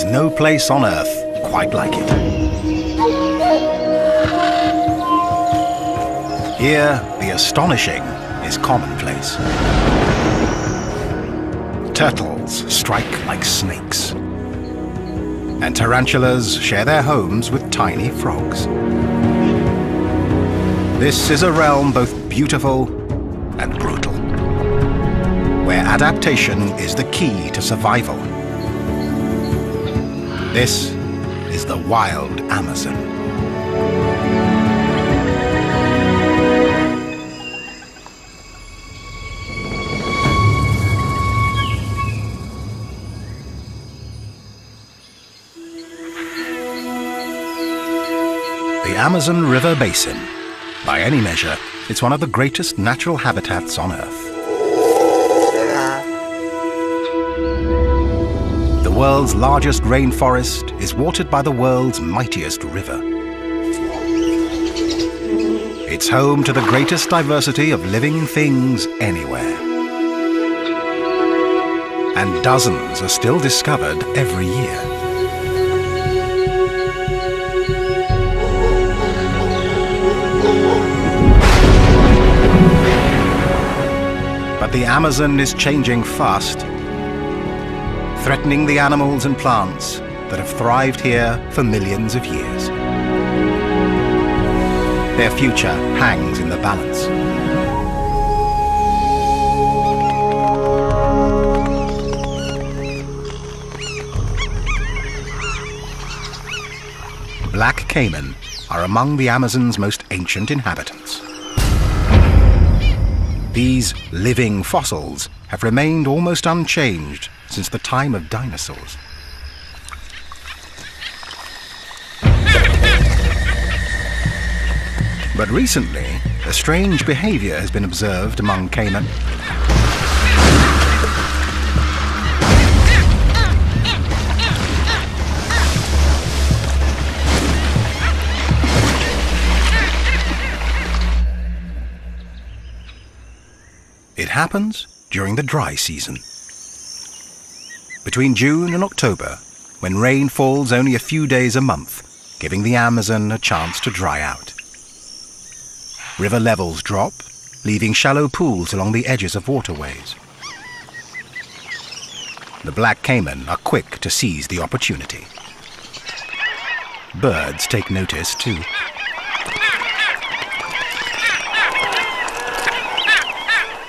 There's no place on Earth quite like it. Here, the astonishing is commonplace. Turtles strike like snakes, and tarantulas share their homes with tiny frogs. This is a realm both beautiful and brutal, where adaptation is the key to survival. This is the wild Amazon. The Amazon River Basin. By any measure, it's one of the greatest natural habitats on Earth. The world's largest rainforest is watered by the world's mightiest river. It's home to the greatest diversity of living things anywhere. And dozens are still discovered every year. But the Amazon is changing fast, threatening the animals and plants that have thrived here for millions of years. Their future hangs in the balance. Black caiman are among the Amazon's most ancient inhabitants. These living fossils have remained almost unchanged since the time of dinosaurs. But recently, a strange behavior has been observed among caiman. It happens during the dry season. Between June and October, when rain falls only a few days a month, giving the Amazon a chance to dry out. River levels drop, leaving shallow pools along the edges of waterways. The black caiman are quick to seize the opportunity. Birds take notice too.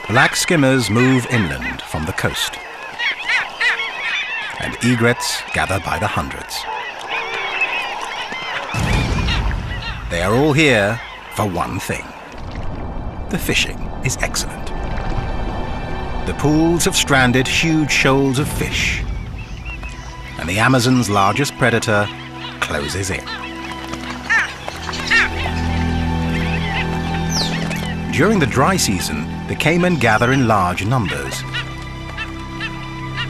Black skimmers move inland from the coast, and egrets gather by the hundreds. They are all here for one thing. The fishing is excellent. The pools have stranded huge shoals of fish, and the Amazon's largest predator closes in. During the dry season, the caiman gather in large numbers.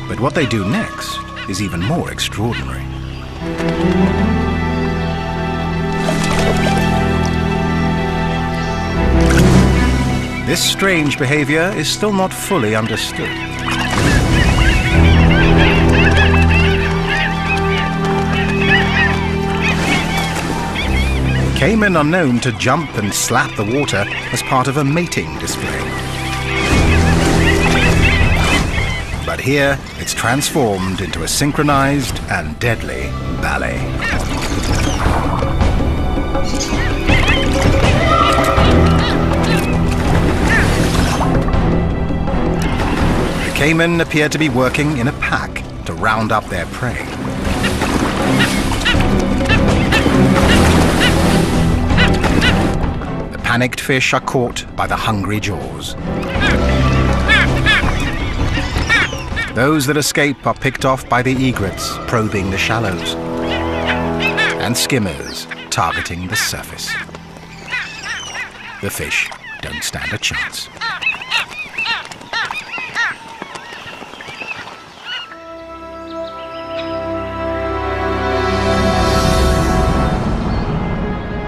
But what they do next is even more extraordinary. This strange behavior is still not fully understood. Caiman are known to jump and slap the water as part of a mating display. But here, it's transformed into a synchronized and deadly ballet. The caiman appear to be working in a pack to round up their prey. The panicked fish are caught by the hungry jaws. Those that escape are picked off by the egrets probing the shallows, and skimmers targeting the surface. The fish don't stand a chance.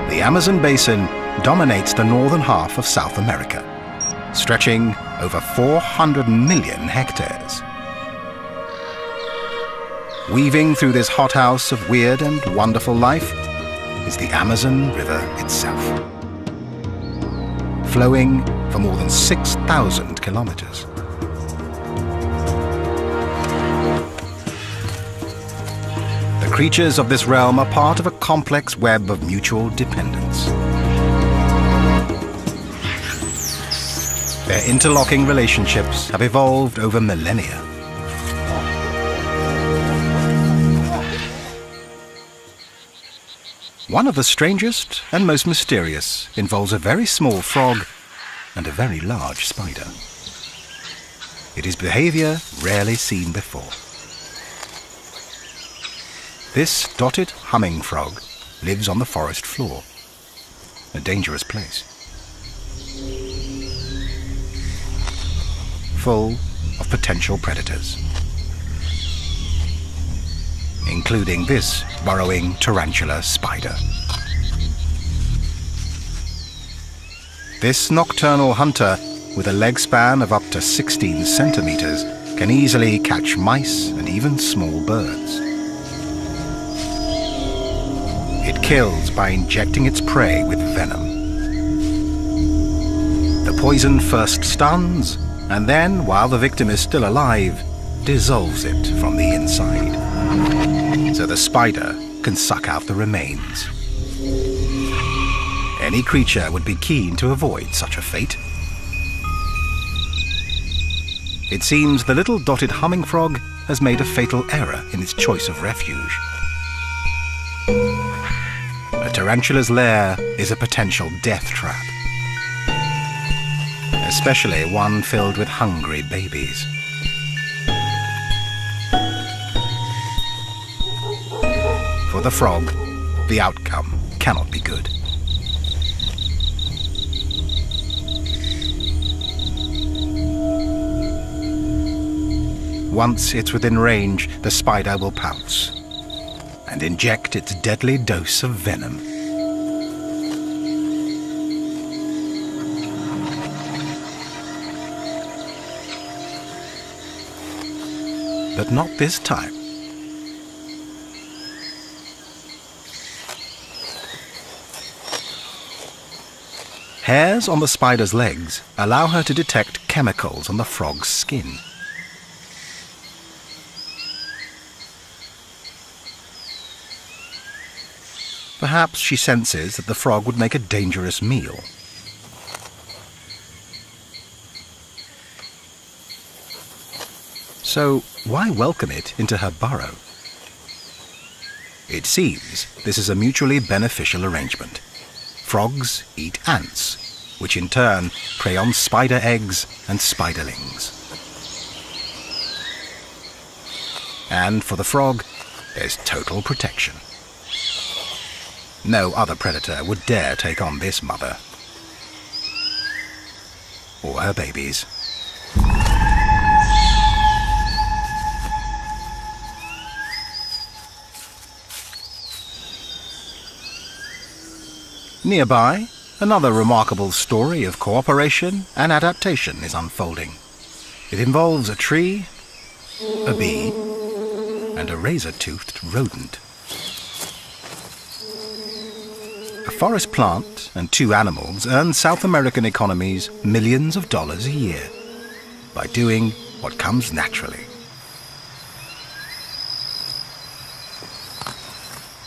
The Amazon basin dominates the northern half of South America, stretching over 400 million hectares. Weaving through this hothouse of weird and wonderful life is the Amazon River itself, flowing for more than 6,000 kilometers. The creatures of this realm are part of a complex web of mutual dependence. Their interlocking relationships have evolved over millennia. One of the strangest and most mysterious involves a very small frog and a very large spider. It is behavior rarely seen before. This dotted humming frog lives on the forest floor, a dangerous place, full of potential predators, including this burrowing tarantula spider. This nocturnal hunter, with a leg span of up to 16 centimeters, can easily catch mice and even small birds. It kills by injecting its prey with venom. The poison first stuns, and then, while the victim is still alive, dissolves it from the inside, so the spider can suck out the remains. Any creature would be keen to avoid such a fate. It seems the little dotted humming frog has made a fatal error in its choice of refuge. A tarantula's lair is a potential death trap, especially one filled with hungry babies. For the frog, the outcome cannot be good. Once it's within range, the spider will pounce and inject its deadly dose of venom. But not this time. Hairs on the spider's legs allow her to detect chemicals on the frog's skin. Perhaps she senses that the frog would make a dangerous meal. So why welcome it into her burrow? It seems this is a mutually beneficial arrangement. Frogs eat ants, which in turn prey on spider eggs and spiderlings. And for the frog, there's total protection. No other predator would dare take on this mother or her babies. Nearby, another remarkable story of cooperation and adaptation is unfolding. It involves a tree, a bee, and a razor-toothed rodent. A forest plant and two animals earn South American economies millions of dollars a year by doing what comes naturally.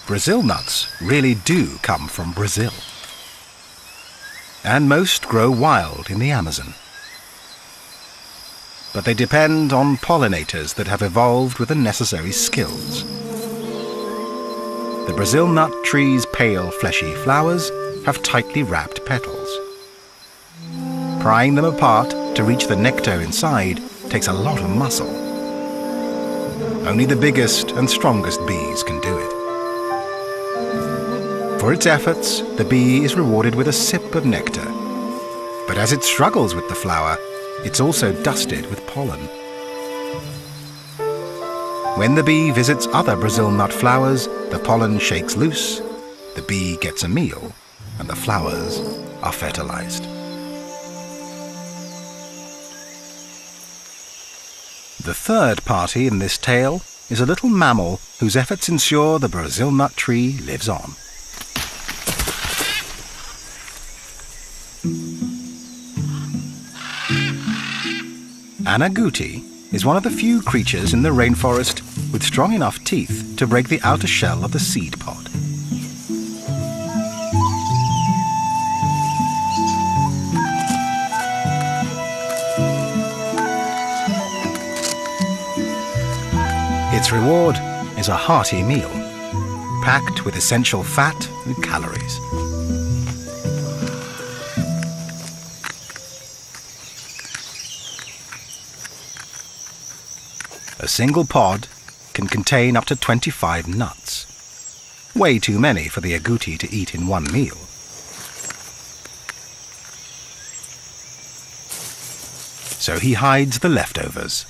Brazil nuts really do come from Brazil, and most grow wild in the Amazon. But they depend on pollinators that have evolved with the necessary skills. The Brazil nut tree's pale, fleshy flowers have tightly wrapped petals. Prying them apart to reach the nectar inside takes a lot of muscle. Only the biggest and strongest bees can do it. For its efforts, the bee is rewarded with a sip of nectar. But as it struggles with the flower, it's also dusted with pollen. When the bee visits other Brazil nut flowers, the pollen shakes loose, the bee gets a meal, and the flowers are fertilized. The third party in this tale is a little mammal whose efforts ensure the Brazil nut tree lives on. An agouti is one of the few creatures in the rainforest with strong enough teeth to break the outer shell of the seed pod. Its reward is a hearty meal, packed with essential fat and calories. A single pod can contain up to 25 nuts, way too many for the agouti to eat in one meal. So he hides the leftovers.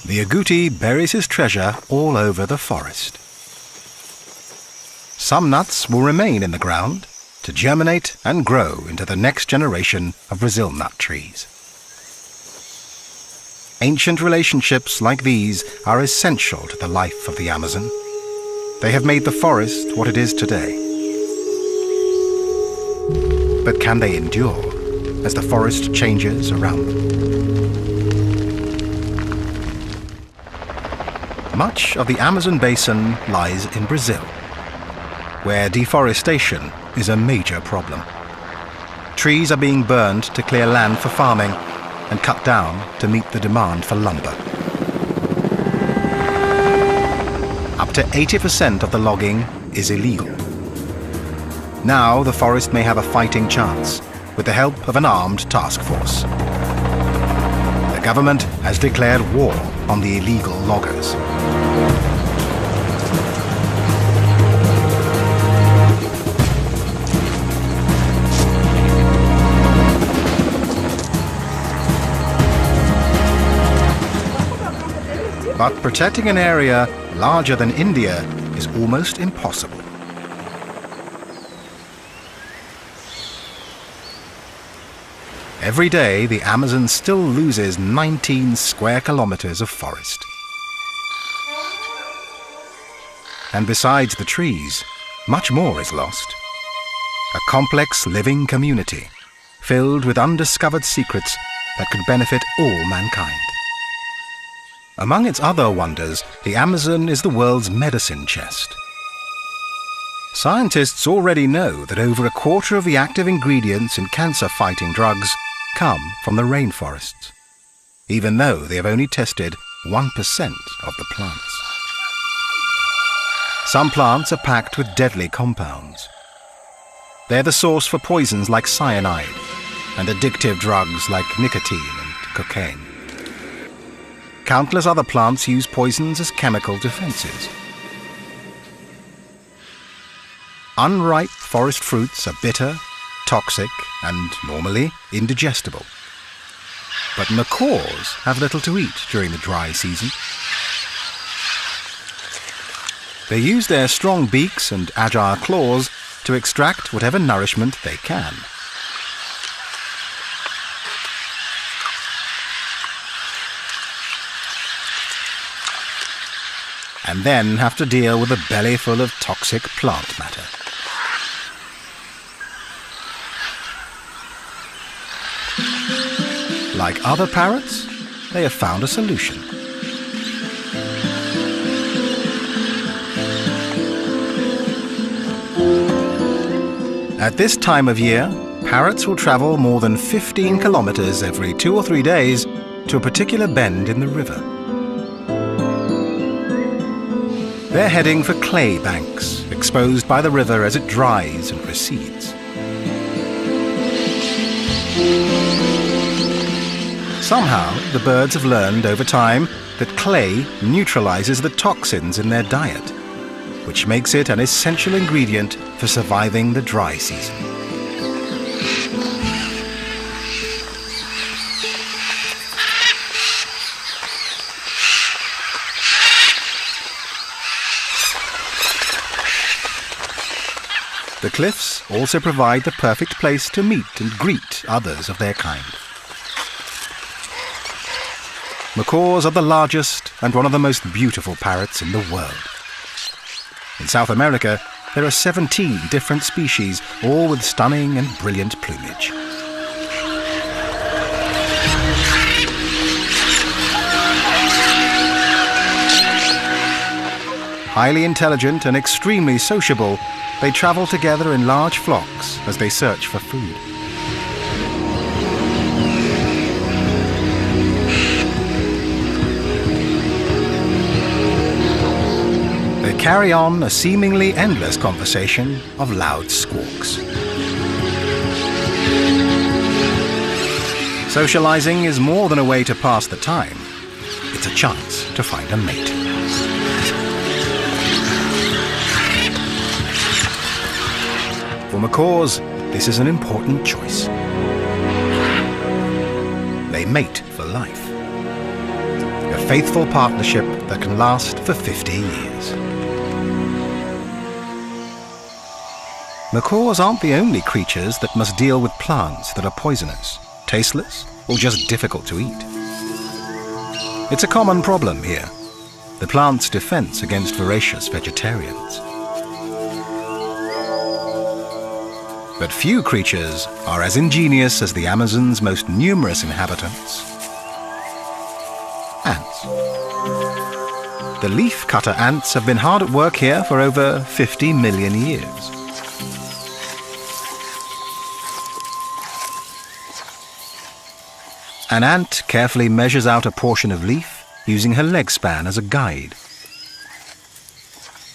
The agouti buries his treasure all over the forest. Some nuts will remain in the ground to germinate and grow into the next generation of Brazil nut trees. Ancient relationships like these are essential to the life of the Amazon. They have made the forest what it is today. But can they endure as the forest changes around them? Much of the Amazon basin lies in Brazil, where deforestation is a major problem. Trees are being burned to clear land for farming and cut down to meet the demand for lumber. Up to 80% of the logging is illegal. Now the forest may have a fighting chance with the help of an armed task force. The government has declared war on the illegal loggers. But protecting an area larger than India is almost impossible. Every day, the Amazon still loses 19 square kilometers of forest. And besides the trees, much more is lost. A complex living community, filled with undiscovered secrets that could benefit all mankind. Among its other wonders, the Amazon is the world's medicine chest. Scientists already know that over a quarter of the active ingredients in cancer-fighting drugs come from the rainforests, even though they have only tested 1% of the plants. Some plants are packed with deadly compounds. They're the source for poisons like cyanide and addictive drugs like nicotine and cocaine. Countless other plants use poisons as chemical defenses. Unripe forest fruits are bitter, toxic, and normally indigestible. But macaws have little to eat during the dry season. They use their strong beaks and agile claws to extract whatever nourishment they can. And then have to deal with a belly full of toxic plant matter. Like other parrots, they have found a solution. At this time of year, parrots will travel more than 15 kilometers every 2 or 3 days to a particular bend in the river. They're heading for clay banks, exposed by the river as it dries and recedes. Somehow, the birds have learned over time that clay neutralizes the toxins in their diet, which makes it an essential ingredient for surviving the dry season. The cliffs also provide the perfect place to meet and greet others of their kind. Macaws are the largest and one of the most beautiful parrots in the world. In South America, there are 17 different species, all with stunning and brilliant plumage. Highly intelligent and extremely sociable, they travel together in large flocks as they search for food. They carry on a seemingly endless conversation of loud squawks. Socializing is more than a way to pass the time. It's a chance to find a mate. For macaws, this is an important choice. They mate for life. A faithful partnership that can last for 50 years. Macaws aren't the only creatures that must deal with plants that are poisonous, tasteless, or just difficult to eat. It's a common problem here, the plant's defense against voracious vegetarians. But few creatures are as ingenious as the Amazon's most numerous inhabitants. Ants. The leaf-cutter ants have been hard at work here for over 50 million years. An ant carefully measures out a portion of leaf using her leg span as a guide.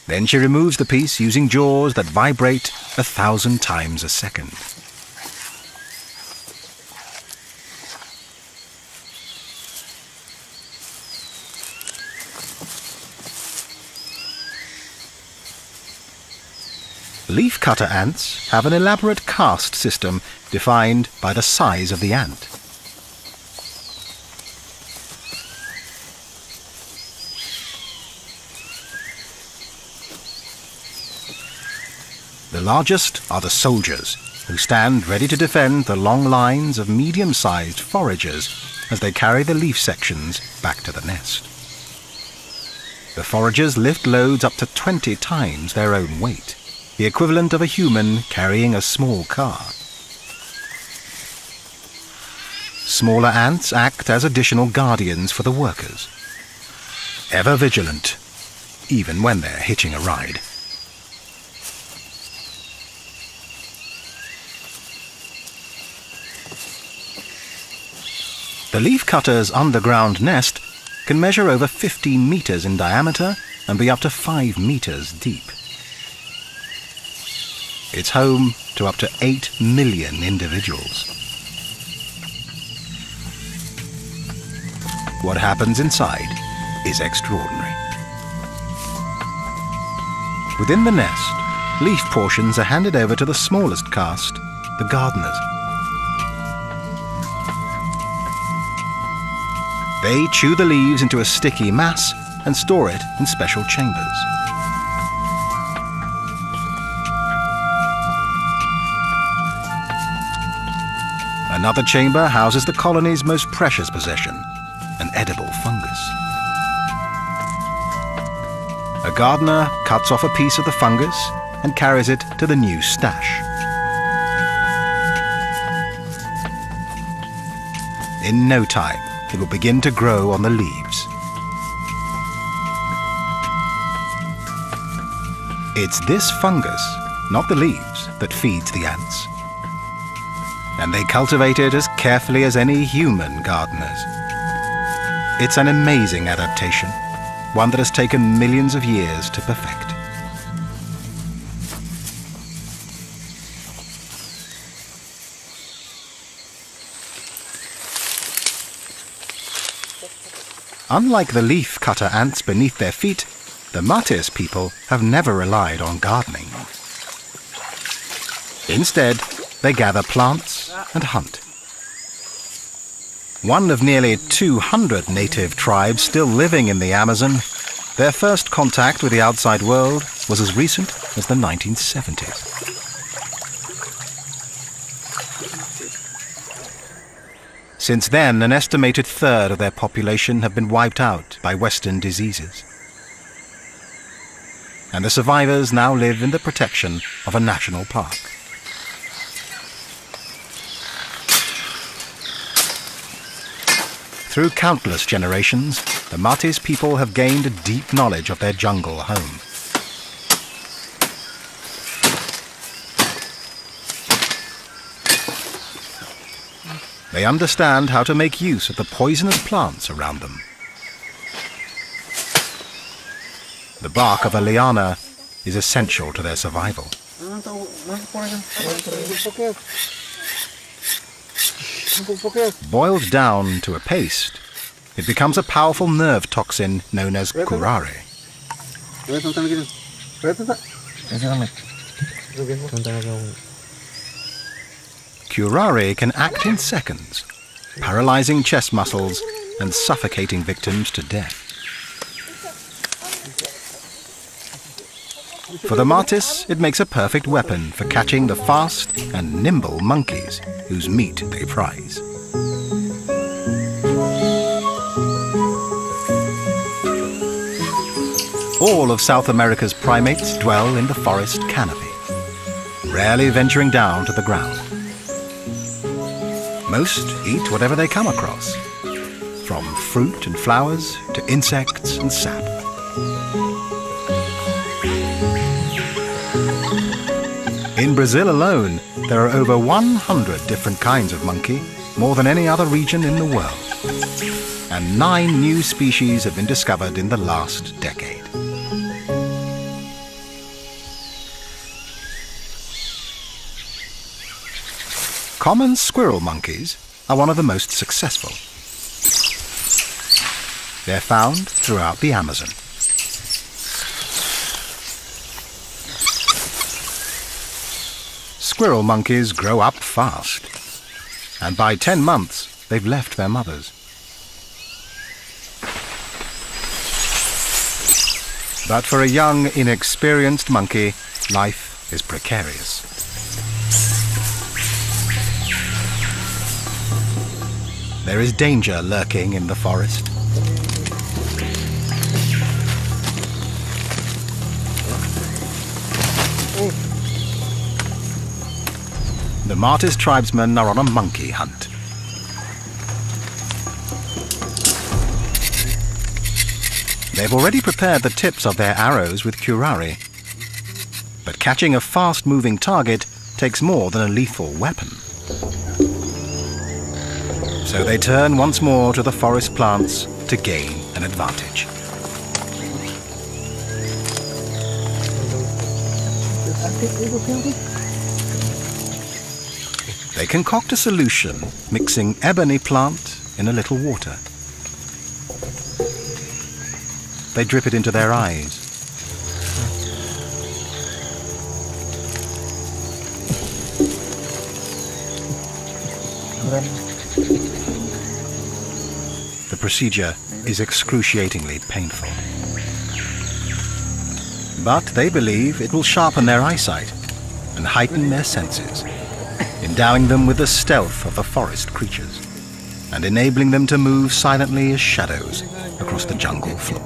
Then she removes the piece using jaws that vibrate 1,000 times a second. Leaf-cutter ants have an elaborate caste system defined by the size of the ant. The largest are the soldiers, who stand ready to defend the long lines of medium-sized foragers as they carry the leaf sections back to the nest. The foragers lift loads up to 20 times their own weight, the equivalent of a human carrying a small car. Smaller ants act as additional guardians for the workers, ever vigilant, even when they're hitching a ride. The leafcutter's underground nest can measure over 15 meters in diameter and be up to 5 meters deep. It's home to up to 8 million individuals. What happens inside is extraordinary. Within the nest, leaf portions are handed over to the smallest caste, the gardeners. They chew the leaves into a sticky mass and store it in special chambers. Another chamber houses the colony's most precious possession, an edible fungus. A gardener cuts off a piece of the fungus and carries it to the new stash. In no time, it will begin to grow on the leaves. It's this fungus, not the leaves, that feeds the ants. And they cultivate it as carefully as any human gardeners. It's an amazing adaptation, one that has taken millions of years to perfect. Unlike the leaf-cutter ants beneath their feet, the Matis people have never relied on gardening. Instead, they gather plants and hunt. One of nearly 200 native tribes still living in the Amazon, their first contact with the outside world was as recent as the 1970s. Since then, an estimated third of their population have been wiped out by Western diseases. And the survivors now live in the protection of a national park. Through countless generations, the Matis people have gained a deep knowledge of their jungle home. They understand how to make use of the poisonous plants around them. The bark of a liana is essential to their survival. Boiled down to a paste, it becomes a powerful nerve toxin known as curare. Curare can act in seconds, paralyzing chest muscles and suffocating victims to death. For the Matis, it makes a perfect weapon for catching the fast and nimble monkeys whose meat they prize. All of South America's primates dwell in the forest canopy, rarely venturing down to the ground. Most eat whatever they come across, from fruit and flowers to insects and sap. In Brazil alone, there are over 100 different kinds of monkey, more than any other region in the world. And 9 new species have been discovered in the last decade. Common squirrel monkeys are one of the most successful. They're found throughout the Amazon. Squirrel monkeys grow up fast, and by 10 months they've left their mothers. But for a young, inexperienced monkey, life is precarious. There is danger lurking in the forest. The Matis tribesmen are on a monkey hunt. They've already prepared the tips of their arrows with curare. But catching a fast-moving target takes more than a lethal weapon. So they turn once more to the forest plants to gain an advantage. They concoct a solution, mixing ebony plant in a little water. They drip it into their eyes. The procedure is excruciatingly painful. But they believe it will sharpen their eyesight and heighten their senses, endowing them with the stealth of the forest creatures and enabling them to move silently as shadows across the jungle floor.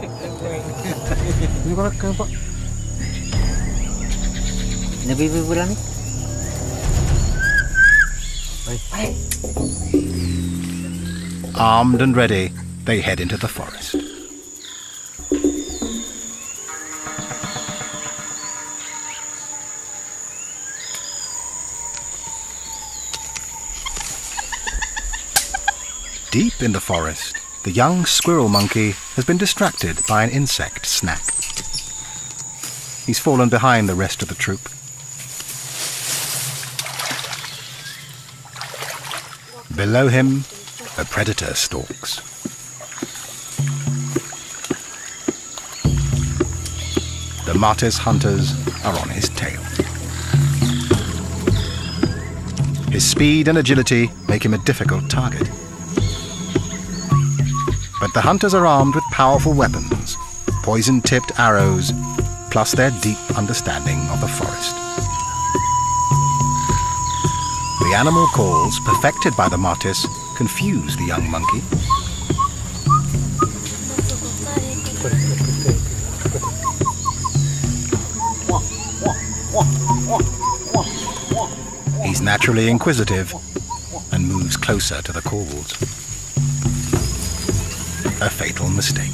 Armed and ready, they head into the forest. Deep in the forest, the young squirrel monkey has been distracted by an insect snack. He's fallen behind the rest of the troop. Below him, a predator stalks. The Matis hunters are on his tail. His speed and agility make him a difficult target. But the hunters are armed with powerful weapons, poison-tipped arrows, plus their deep understanding of the forest. The animal calls, perfected by the Matis, confuse the young monkey. He's naturally inquisitive and moves closer to the calls. A fatal mistake.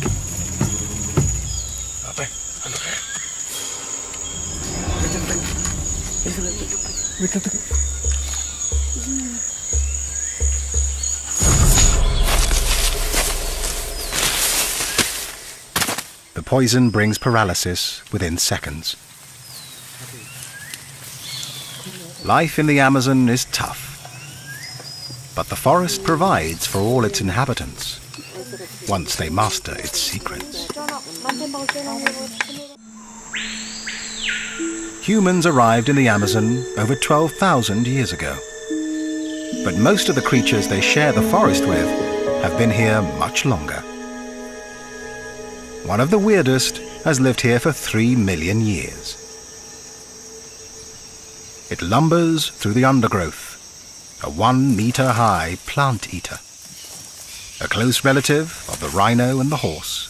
The poison brings paralysis within seconds. Life in the Amazon is tough, but the forest provides for all its inhabitants once they master its secrets. Humans arrived in the Amazon over 12,000 years ago, but most of the creatures they share the forest with have been here much longer. One of the weirdest has lived here for 3 million years. It lumbers through the undergrowth, a 1-meter-high plant eater, a close relative of the rhino and the horse,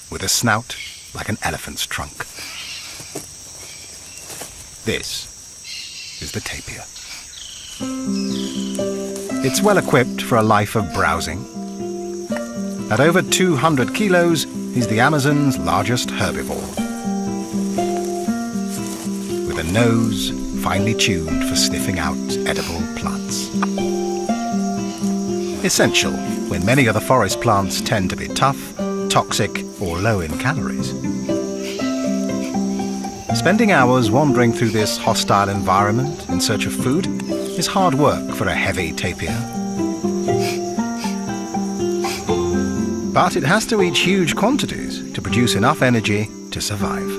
with a snout like an elephant's trunk. This is the tapir. It's well equipped for a life of browsing. At over 200 kilos, he's the Amazon's largest herbivore, with a nose finely tuned for sniffing out edible plants. Essential when many other forest plants tend to be tough, toxic, or low in calories. Spending hours wandering through this hostile environment in search of food is hard work for a heavy tapir. But it has to eat huge quantities to produce enough energy to survive.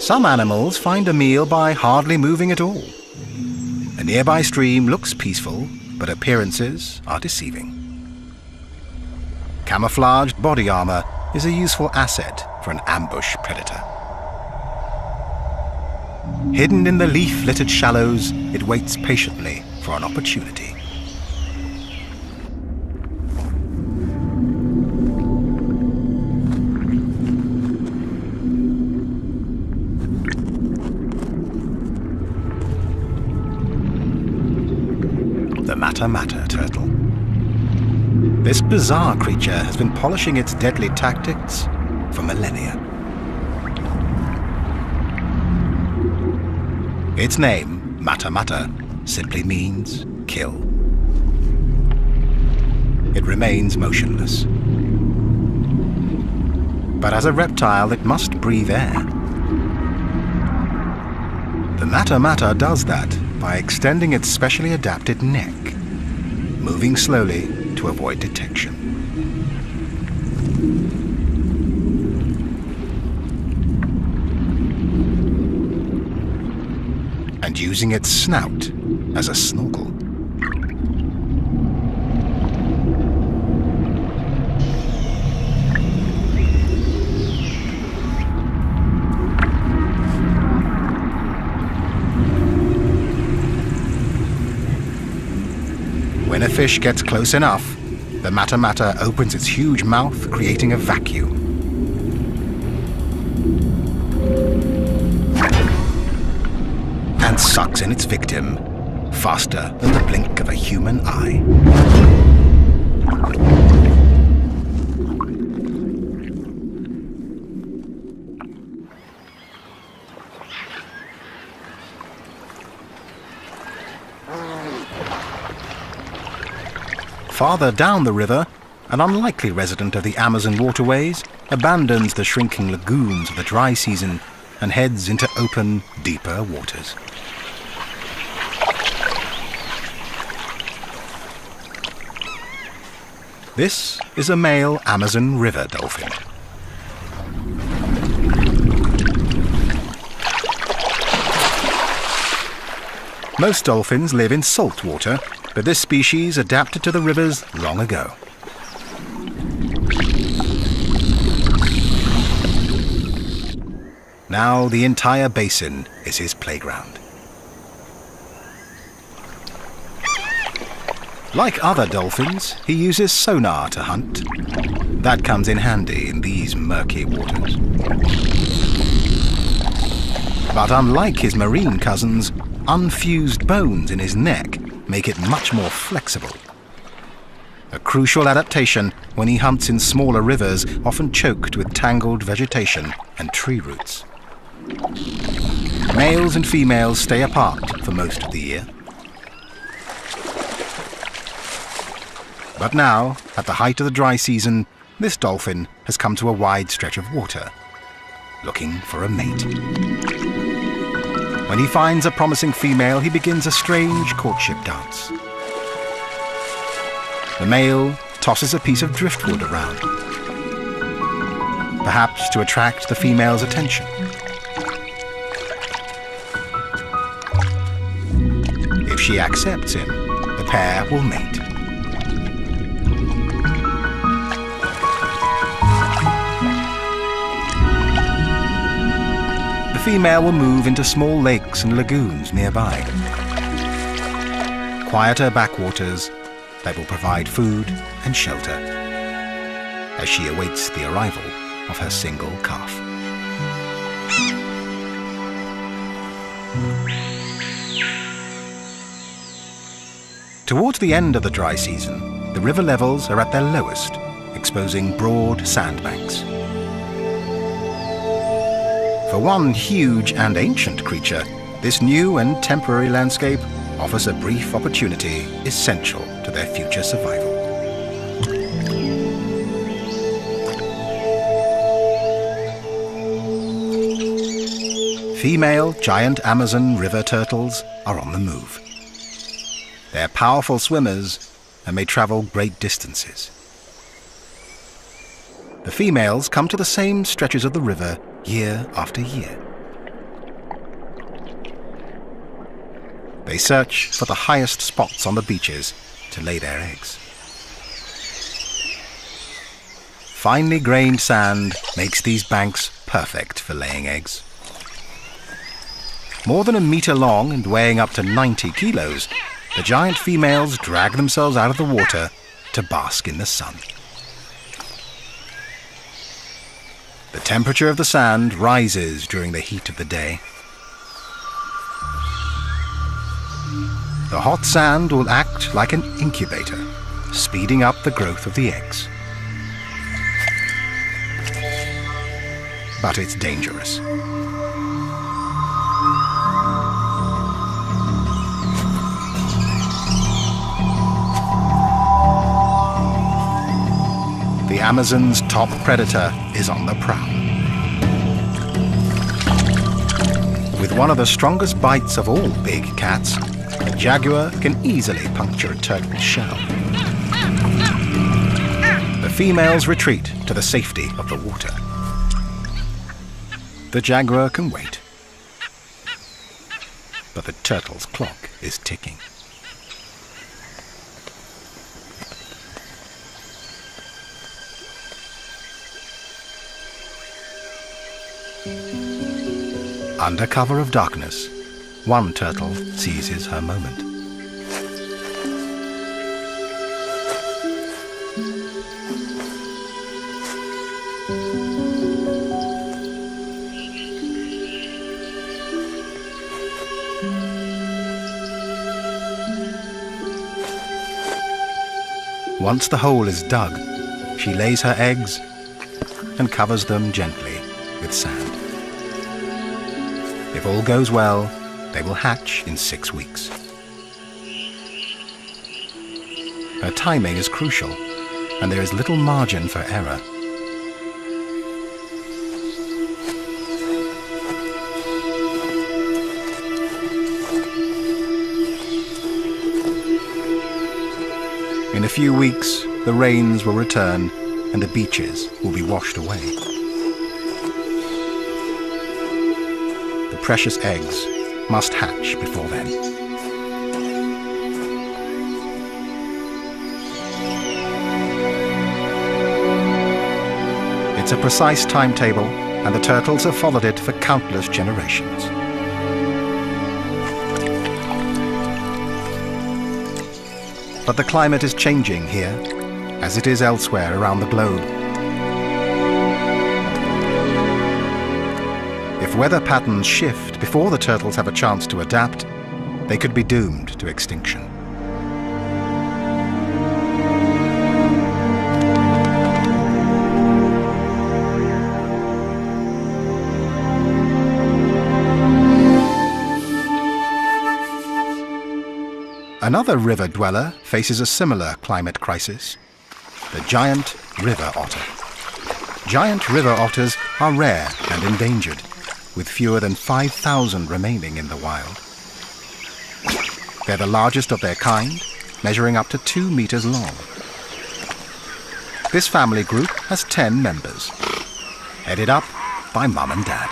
Some animals find a meal by hardly moving at all. A nearby stream looks peaceful, but appearances are deceiving. Camouflaged body armor is a useful asset for an ambush predator. Hidden in the leaf-littered shallows, it waits patiently for an opportunity. The Mata-Mata turtle. This bizarre creature has been polishing its deadly tactics for millennia. Its name, Mata-Mata, simply means kill. It remains motionless. But as a reptile, it must breathe air. The Mata-Mata does that by extending its specially adapted neck, moving slowly to avoid detection. And using its snout as a snorkel. When a fish gets close enough, the Mata-Mata opens its huge mouth, creating a vacuum. And sucks in its victim faster than the blink of a human eye. Farther down the river, an unlikely resident of the Amazon waterways abandons the shrinking lagoons of the dry season and heads into open, deeper waters. This is a male Amazon river dolphin. Most dolphins live in salt water, but this species adapted to the rivers long ago. Now the entire basin is his playground. Like other dolphins, he uses sonar to hunt. That comes in handy in these murky waters. But unlike his marine cousins, unfused bones in his neck make it much more flexible. A crucial adaptation when he hunts in smaller rivers, often choked with tangled vegetation and tree roots. Males and females stay apart for most of the year. But now, at the height of the dry season, this dolphin has come to a wide stretch of water, looking for a mate. When he finds a promising female, he begins a strange courtship dance. The male tosses a piece of driftwood around, perhaps to attract the female's attention. If she accepts him, the pair will mate. The female will move into small lakes and lagoons nearby. Quieter backwaters that will provide food and shelter as she awaits the arrival of her single calf. Towards the end of the dry season, the river levels are at their lowest, exposing broad sandbanks. For one huge and ancient creature, this new and temporary landscape offers a brief opportunity essential to their future survival. Female giant Amazon river turtles are on the move. They're powerful swimmers and may travel great distances. The females come to the same stretches of the river year after year. They search for the highest spots on the beaches to lay their eggs. Finely grained sand makes these banks perfect for laying eggs. More than a meter long and weighing up to 90 kilos, the giant females drag themselves out of the water to bask in the sun. The temperature of the sand rises during the heat of the day. The hot sand will act like an incubator, speeding up the growth of the eggs. But it's dangerous. The Amazon's top predator is on the prowl. With one of the strongest bites of all big cats, a jaguar can easily puncture a turtle's shell. The females retreat to the safety of the water. The jaguar can wait, but the turtle's clock is ticking. Under cover of darkness, one turtle seizes her moment. Once the hole is dug, she lays her eggs and covers them gently with sand. If all goes well, they will hatch in 6 weeks. Her timing is crucial, and there is little margin for error. In a few weeks, the rains will return and the beaches will be washed away. The precious eggs must hatch before then. It's a precise timetable and the turtles have followed it for countless generations. But the climate is changing here, as it is elsewhere around the globe. If weather patterns shift before the turtles have a chance to adapt, they could be doomed to extinction. Another river dweller faces a similar climate crisis: the giant river otter. Giant river otters are rare and endangered, with fewer than 5,000 remaining in the wild. They're the largest of their kind, measuring up to 2 meters long. This family group has 10 members, headed up by Mum and Dad.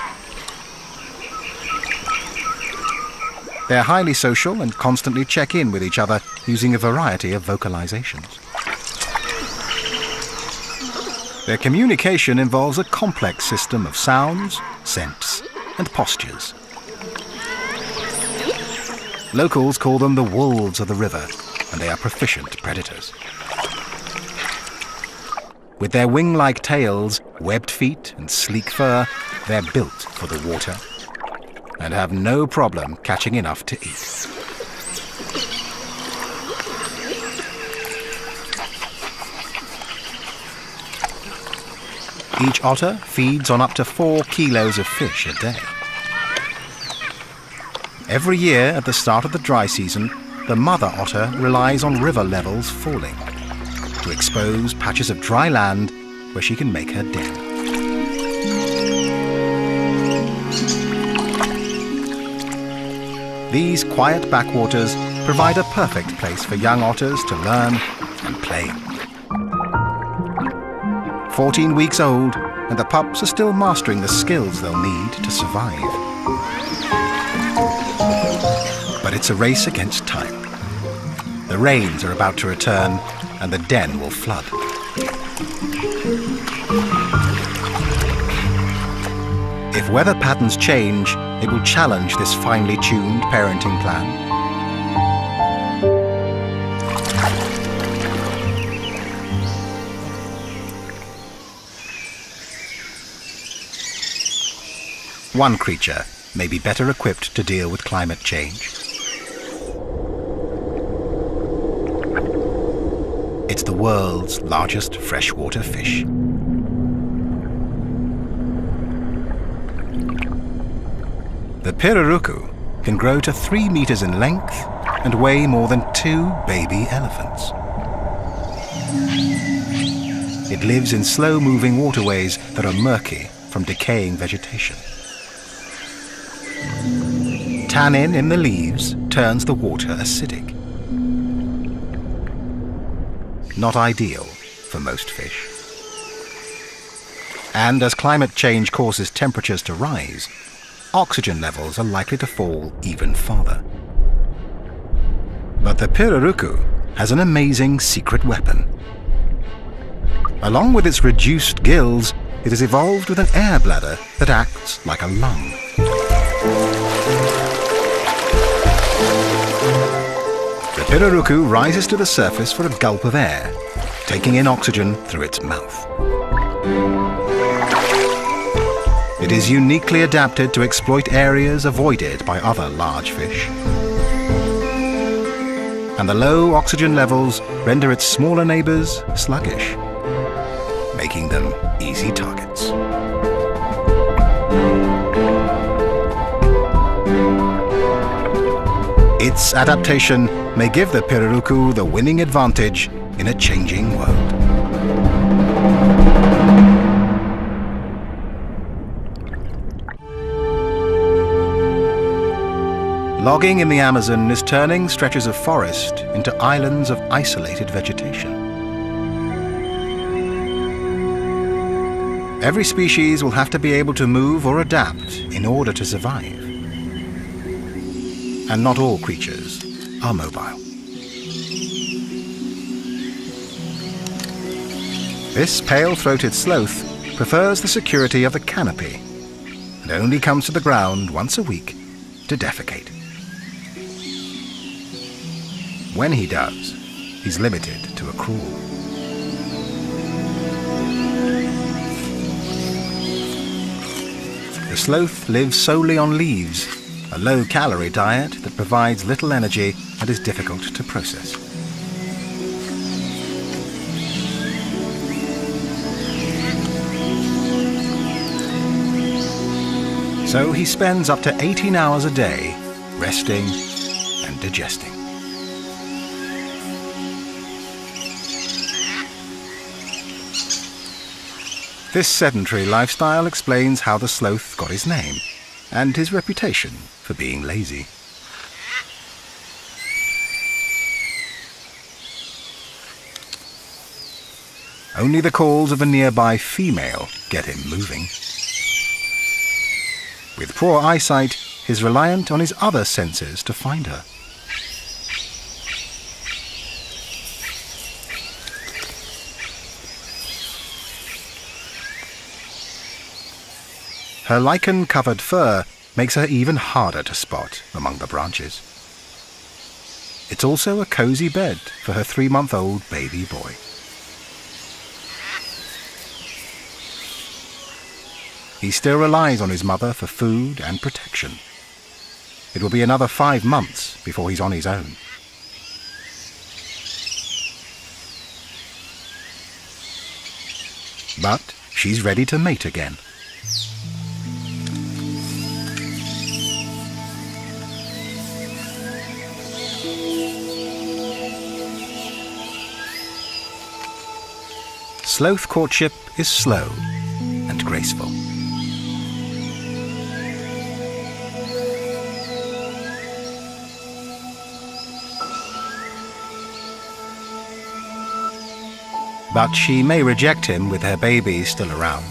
They're highly social and constantly check in with each other using a variety of vocalizations. Their communication involves a complex system of sounds, scents, and postures. Locals call them the wolves of the river, and they are proficient predators. With their wing-like tails, webbed feet, and sleek fur, they're built for the water and have no problem catching enough to eat. Each otter feeds on up to 4 kilos of fish a day. Every year at the start of the dry season, the mother otter relies on river levels falling to expose patches of dry land where she can make her den. These quiet backwaters provide a perfect place for young otters to learn and play. 14 weeks old, and the pups are still mastering the skills they'll need to survive. But it's a race against time. The rains are about to return, and the den will flood. If weather patterns change, it will challenge this finely tuned parenting plan. One creature may be better equipped to deal with climate change. It's the world's largest freshwater fish. The pirarucu can grow to 3 meters in length and weigh more than 2 baby elephants. It lives in slow-moving waterways that are murky from decaying vegetation. Tannin in the leaves turns the water acidic. Not ideal for most fish. And as climate change causes temperatures to rise, oxygen levels are likely to fall even farther. But the pirarucu has an amazing secret weapon. Along with its reduced gills, it has evolved with an air bladder that acts like a lung. The pirarucu rises to the surface for a gulp of air, taking in oxygen through its mouth. It is uniquely adapted to exploit areas avoided by other large fish. And the low oxygen levels render its smaller neighbors sluggish, making them easy targets. Its adaptation may give the pirarucu the winning advantage in a changing world. Logging in the Amazon is turning stretches of forest into islands of isolated vegetation. Every species will have to be able to move or adapt in order to survive. And not all creatures are mobile. This pale-throated sloth prefers the security of the canopy and only comes to the ground once a week to defecate. When he does, he's limited to a crawl. The sloth lives solely on leaves, a low-calorie diet that provides little energy and is difficult to process. So he spends up to 18 hours a day resting and digesting. This sedentary lifestyle explains how the sloth got his name and his reputation for being lazy. Only the calls of a nearby female get him moving. With poor eyesight, he's reliant on his other senses to find her. Her lichen-covered fur makes her even harder to spot among the branches. It's also a cozy bed for her 3-month-old baby boy. He still relies on his mother for food and protection. It will be another 5 months before he's on his own. But she's ready to mate again. Sloth courtship is slow and graceful. But she may reject him with her baby still around.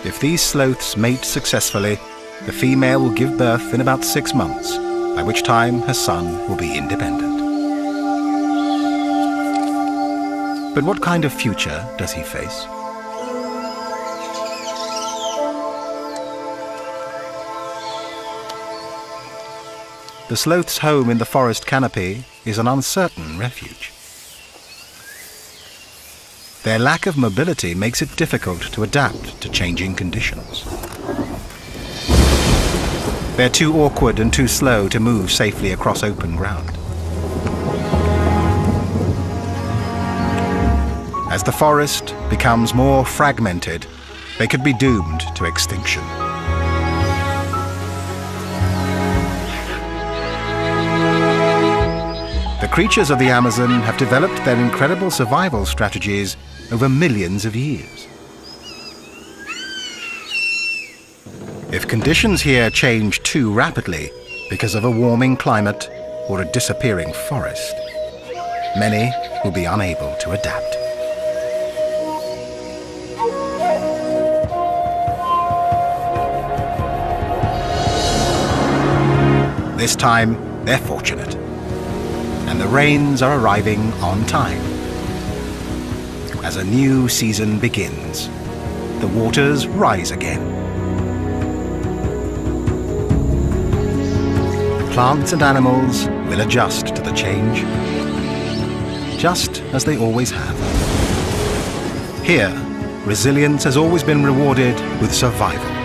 If these sloths mate successfully, the female will give birth in about 6 months, by which time her son will be independent. But what kind of future does he face? The sloth's home in the forest canopy is an uncertain refuge. Their lack of mobility makes it difficult to adapt to changing conditions. They're too awkward and too slow to move safely across open ground. As the forest becomes more fragmented, they could be doomed to extinction. The creatures of the Amazon have developed their incredible survival strategies over millions of years. If conditions here change too rapidly because of a warming climate or a disappearing forest, many will be unable to adapt. This time, they're fortunate, and the rains are arriving on time. As a new season begins, the waters rise again. Plants and animals will adjust to the change, just as they always have. Here, resilience has always been rewarded with survival.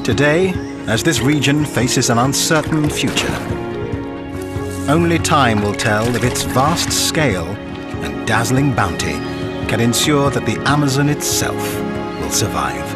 Today, as this region faces an uncertain future, only time will tell if its vast scale and dazzling bounty can ensure that the Amazon itself will survive.